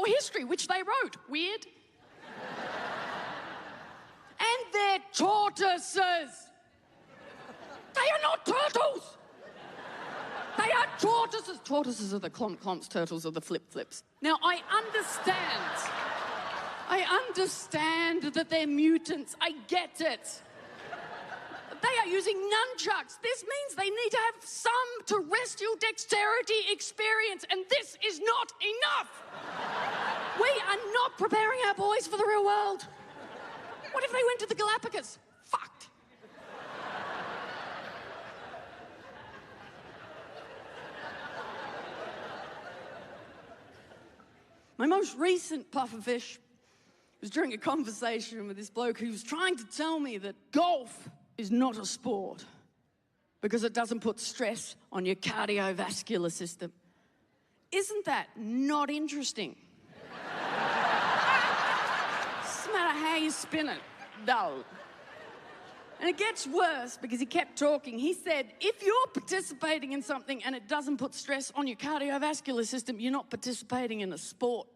or history, which they wrote. Weird. And they're tortoises. They are not turtles. They are tortoises. Tortoises are the clomps, turtles are the flip-flips. Now, I understand that they're mutants. I get it. They are using nunchucks. This means they need to have some terrestrial dexterity experience, and this is not enough. We are not preparing our boys for the real world. What if they went to the Galapagos? Fucked. My most recent pufferfish was during a conversation with this bloke who was trying to tell me that golf is not a sport because it doesn't put stress on your cardiovascular system. Isn't that not interesting? Doesn't matter how you spin it, dull. And it gets worse because he kept talking. He said, if you're participating in something and it doesn't put stress on your cardiovascular system, you're not participating in a sport.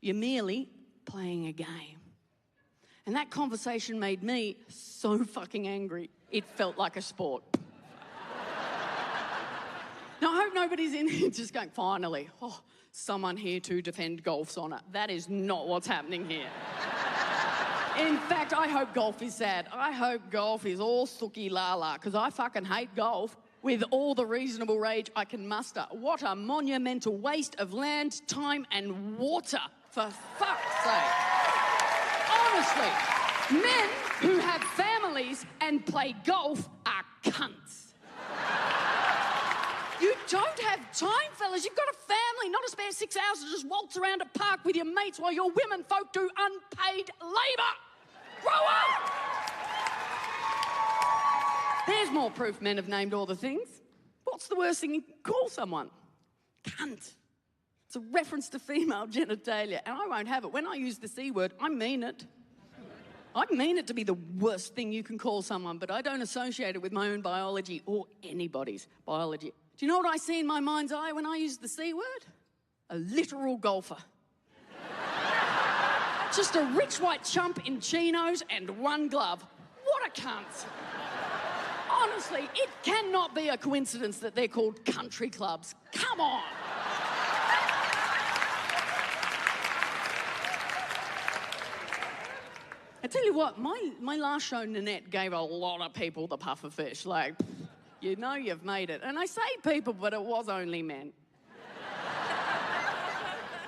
You're merely playing a game. And that conversation made me so fucking angry. It felt like a sport. Now, I hope nobody's in here just going, finally, someone here to defend golf's honour. That is not what's happening here. In fact, I hope golf is sad. I hope golf is all sookie la-la, because I fucking hate golf with all the reasonable rage I can muster. What a monumental waste of land, time, and water, for fuck's sake. Honestly, men who have families and play golf are cunts. You don't have time, fellas. You've got a family, not a spare 6 hours to just waltz around a park with your mates while your women folk do unpaid labour. Grow up! There's more proof men have named all the things. What's the worst thing you can call someone? Cunt. It's a reference to female genitalia, and I won't have it. When I use the C word, I mean it. I mean it to be the worst thing you can call someone, but I don't associate it with my own biology or anybody's biology. Do you know what I see in my mind's eye when I use the C word? A literal golfer. Just a rich white chump in chinos and one glove. What a cunt. Honestly, it cannot be a coincidence that they're called country clubs. Come on. I tell you what, my last show, Nanette, gave a lot of people the pufferfish. Like, you know you've made it. And I say people, but it was only men.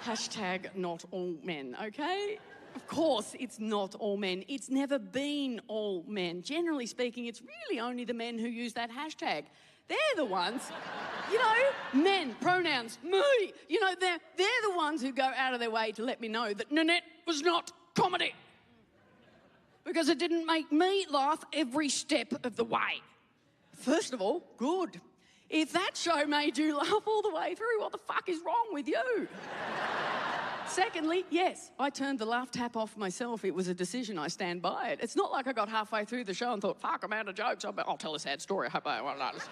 Hashtag not all men, okay? Of course, it's not all men. It's never been all men. Generally speaking, it's really only the men who use that hashtag. They're the ones, you know, men, pronouns, me. You know, they're the ones who go out of their way to let me know that Nanette was not comedy. Because it didn't make me laugh every step of the way. First of all, good. If that show made you laugh all the way through, what the fuck is wrong with you? Secondly, yes, I turned the laugh tap off myself. It was a decision. I stand by it. It's not like I got halfway through the show and thought, fuck, I'm out of jokes. I'll tell a sad story. I hope I won't notice.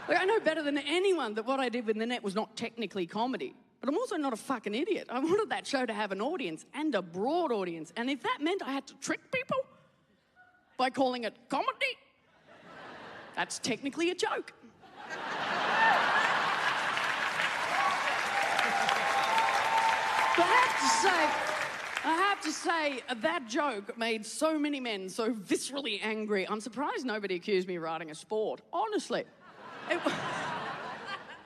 Like, I know better than anyone that what I did with Nanette was not technically comedy. But I'm also not a fucking idiot. I wanted that show to have an audience, and a broad audience. And if that meant I had to trick people by calling it comedy, that's technically a joke. But I have to say, that joke made so many men so viscerally angry. I'm surprised nobody accused me of writing a sport. Honestly.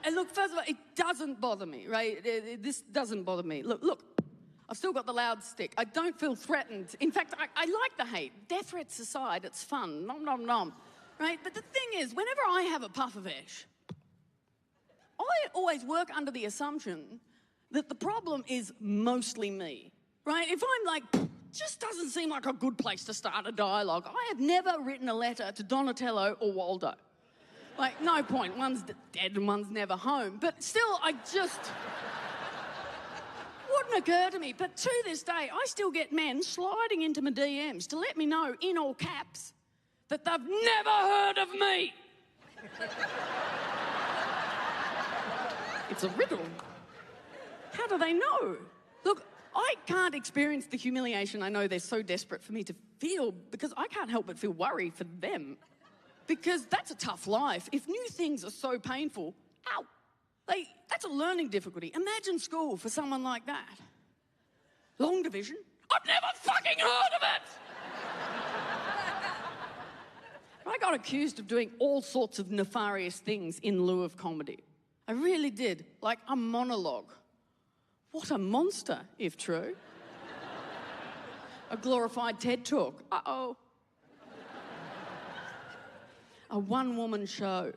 And look, first of all, it doesn't bother me, right? This doesn't bother me. Look, I've still got the loud stick. I don't feel threatened. In fact, I like the hate. Death threats aside, it's fun. Nom, nom, nom. Right? But the thing is, whenever I have a pufferfish, I always work under the assumption that the problem is mostly me, right? If I'm like, just doesn't seem like a good place to start a dialogue, I have never written a letter to Donatello or Waldo. Like, no point. One's dead and one's never home. But still, I just... wouldn't occur to me. But to this day, I still get men sliding into my DMs to let me know, in all caps, that they've never heard of me. It's a riddle. How do they know? Look, I can't experience the humiliation I know they're so desperate for me to feel because I can't help but feel worried for them. Because that's a tough life. If new things are so painful, ow, that's a learning difficulty. Imagine school for someone like that. Long division? I've never fucking heard of it! I got accused of doing all sorts of nefarious things in lieu of comedy. I really did, like a monologue. What a monster, if true. A glorified TED Talk. Uh-oh. A one-woman show.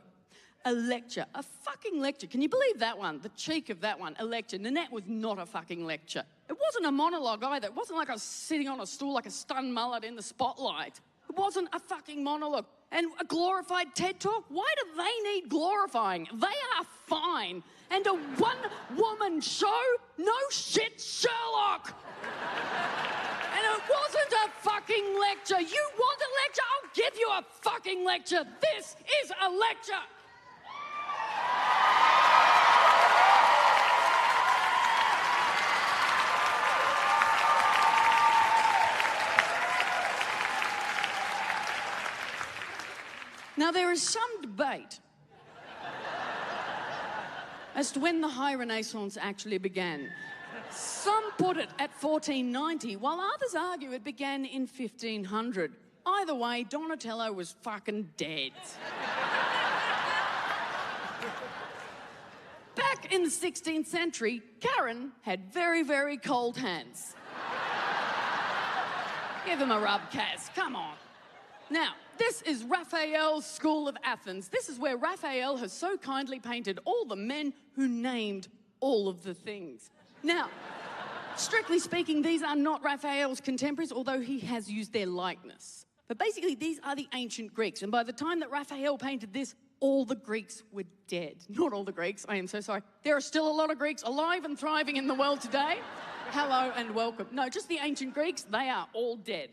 A lecture. A fucking lecture. Can you believe that one? The cheek of that one. A lecture. Nanette was not a fucking lecture. It wasn't a monologue either. It wasn't like I was sitting on a stool like a stunned mullet in the spotlight. It wasn't a fucking monologue. And a glorified TED Talk? Why do they need glorifying? They are fine. And a one-woman show? No shit, Sherlock! And it wasn't a fucking lecture. You want a lecture? I'll give you a fucking lecture. This is a lecture. Now, there is some debate as to when the High Renaissance actually began. Some put it at 1490, while others argue it began in 1500. Either way, Donatello was fucking dead. Back in the 16th century, Karen had very, very cold hands. Give him a rub, Kaz, come on. Now, this is Raphael's School of Athens. This is where Raphael has so kindly painted all the men who named all of the things. Now, strictly speaking, these are not Raphael's contemporaries, although he has used their likeness. But basically, these are the ancient Greeks, and by the time that Raphael painted this, all the Greeks were dead. Not all the Greeks, I am so sorry. There are still a lot of Greeks alive and thriving in the world today. Hello and welcome. No, just the ancient Greeks, they are all dead.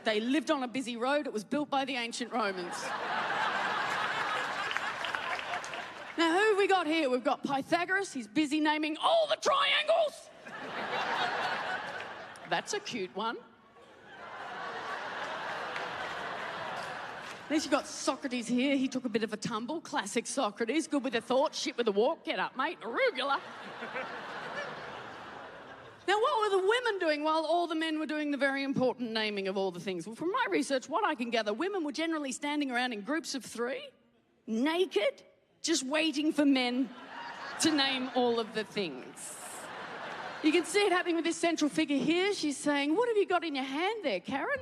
They lived on a busy road. It was built by the ancient Romans. Now, who have we got here? We've got Pythagoras. He's busy naming all the triangles. That's a cute one. Then you've got Socrates here. He took a bit of a tumble. Classic Socrates. Good with a thought, shit with a walk. Get up, mate. Arugula. Now, what were the women doing while all the men were doing the very important naming of all the things? Well, from my research, what I can gather, women were generally standing around in groups of 3, naked, just waiting for men to name all of the things. You can see it happening with this central figure here. She's saying, "What have you got in your hand there, Karen?"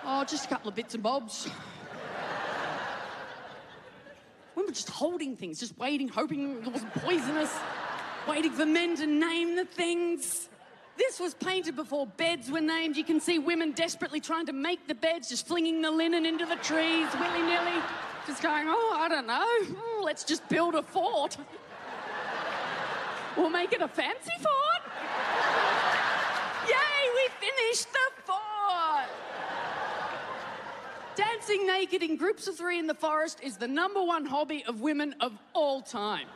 Oh, just a couple of bits and bobs. Women were just holding things, just waiting, hoping it wasn't poisonous, waiting for men to name the things. This was painted before beds were named. You can see women desperately trying to make the beds, just flinging the linen into the trees, willy-nilly, just going, "Oh, I don't know, let's just build a fort. We'll make it a fancy fort. Yay, we finished the fort." Dancing naked in groups of 3 in the forest is the #1 hobby of women of all time.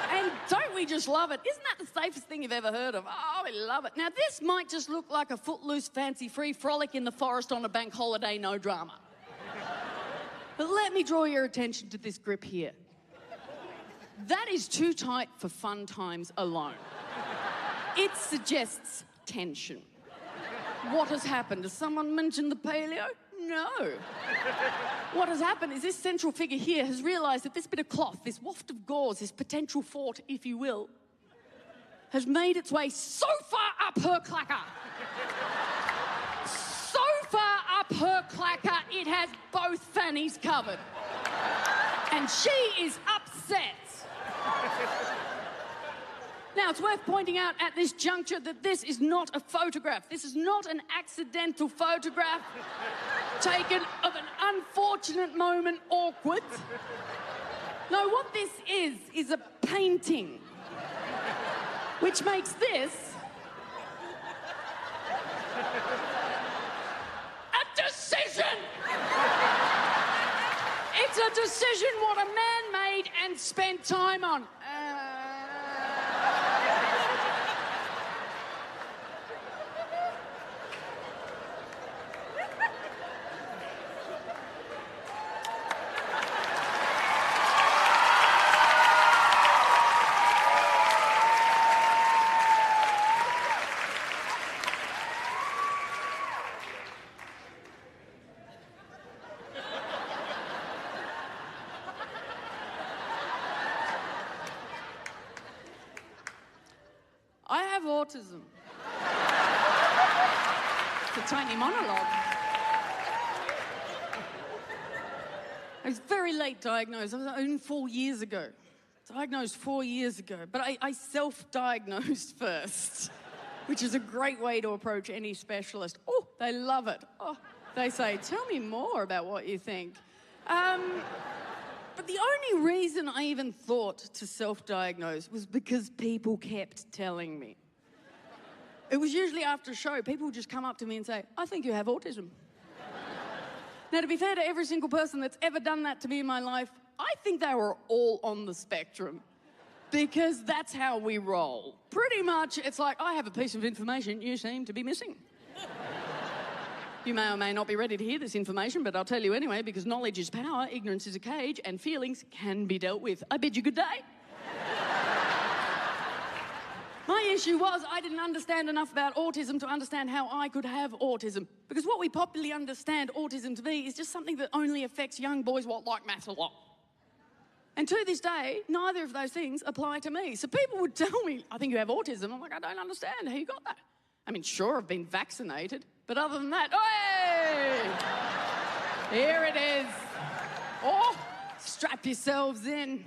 And don't we just love it? Isn't that the safest thing you've ever heard of? Oh, we love it. Now, this might just look like a footloose, fancy-free frolic in the forest on a bank holiday, no drama. But let me draw your attention to this grip here. That is too tight for fun times alone. It suggests tension. What has happened? Has someone mentioned the Polio? No. What has happened is this central figure here has realised that this bit of cloth, this waft of gauze, this potential fort, if you will, has made its way so far up her clacker. So far up her clacker, it has both fannies covered. And she is upset. Now, it's worth pointing out at this juncture that this is not a photograph. This is not an accidental photograph taken of an unfortunate moment awkward. No, what this is a painting, which makes this a decision. It's a decision what a man made and spent time on. I have autism. It's a tiny monologue. I was very late diagnosed. I was only 4 years ago. Diagnosed 4 years ago. But I self-diagnosed first, which is a great way to approach any specialist. Oh, they love it. Oh, they say, tell me more about what you think. But the only reason I even thought to self-diagnose was because people kept telling me. It was usually after a show, people would just come up to me and say, I think you have autism. Now, to be fair to every single person that's ever done that to me in my life, I think they were all on the spectrum. Because that's how we roll. Pretty much, it's like, I have a piece of information you seem to be missing. You may or may not be ready to hear this information, but I'll tell you anyway, because knowledge is power, ignorance is a cage, and feelings can be dealt with. I bid you good day. My issue was I didn't understand enough about autism to understand how I could have autism. Because what we popularly understand autism to be is just something that only affects young boys what like maths a lot. And to this day, neither of those things apply to me. So people would tell me, I think you have autism. I'm like, I don't understand how you got that. I mean, sure, I've been vaccinated, but other than that, hey! Here it is. Oh, strap yourselves in.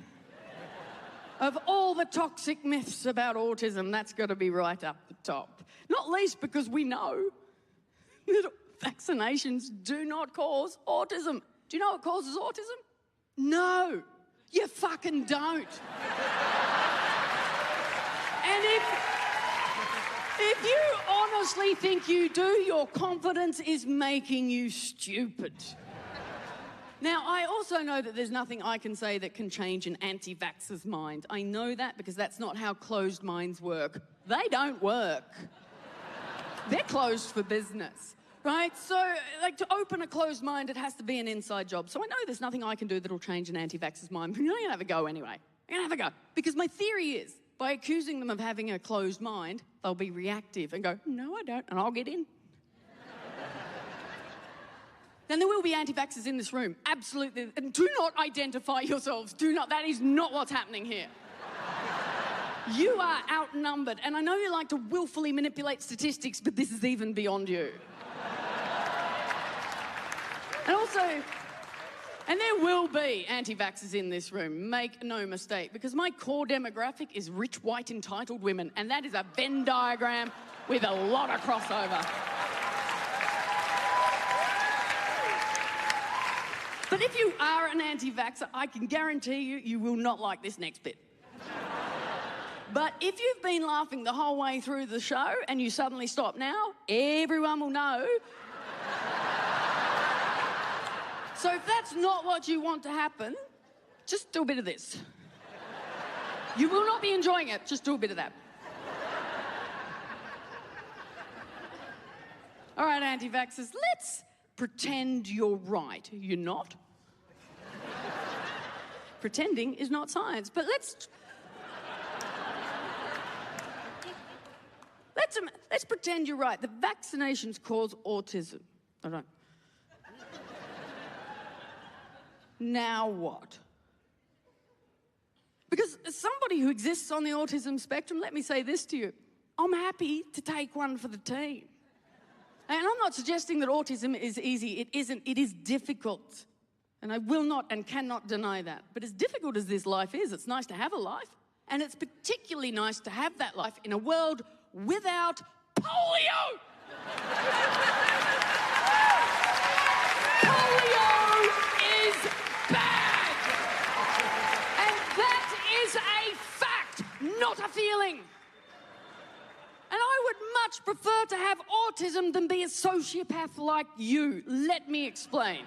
Of all the toxic myths about autism, that's got to be right up the top. Not least because we know that vaccinations do not cause autism. Do you know what causes autism? No, you fucking don't. And if you honestly think you do, your confidence is making you stupid. Now, I also know that there's nothing I can say that can change an anti-vaxxer's mind. I know that because that's not how closed minds work. They don't work. They're closed for business, right? So, like, to open a closed mind, it has to be an inside job. So I know there's nothing I can do that'll change an anti-vaxxer's mind, but I'm going to have a go anyway. I'm going to have a go. Because my theory is, by accusing them of having a closed mind, they'll be reactive and go, no, I don't, and I'll get in. Then there will be anti-vaxxers in this room, absolutely. And do not identify yourselves. Do not. That is not what's happening here. You are outnumbered. And I know you like to willfully manipulate statistics, but this is even beyond you. And also, and there will be anti-vaxxers in this room, make no mistake, because my core demographic is rich, white, entitled women, and that is a Venn diagram with a lot of crossover. But if you are an anti-vaxxer, I can guarantee you, you will not like this next bit. But if you've been laughing the whole way through the show and you suddenly stop now, everyone will know. So if that's not what you want to happen, just do a bit of this. You will not be enjoying it, just do a bit of that. All right, anti-vaxxers, let's pretend you're right. You're not. Pretending is not science, but let's pretend you're right. The vaccinations cause autism. All right. Now what? Because as somebody who exists on the autism spectrum, let me say this to you. I'm happy to take one for the team. And I'm not suggesting that autism is easy. It isn't. It is difficult. And I will not and cannot deny that. But as difficult as this life is, it's nice to have a life. And it's particularly nice to have that life in a world without polio. Polio is bad. And that is a fact, not a feeling. And I would much prefer to have autism than be a sociopath like you. Let me explain.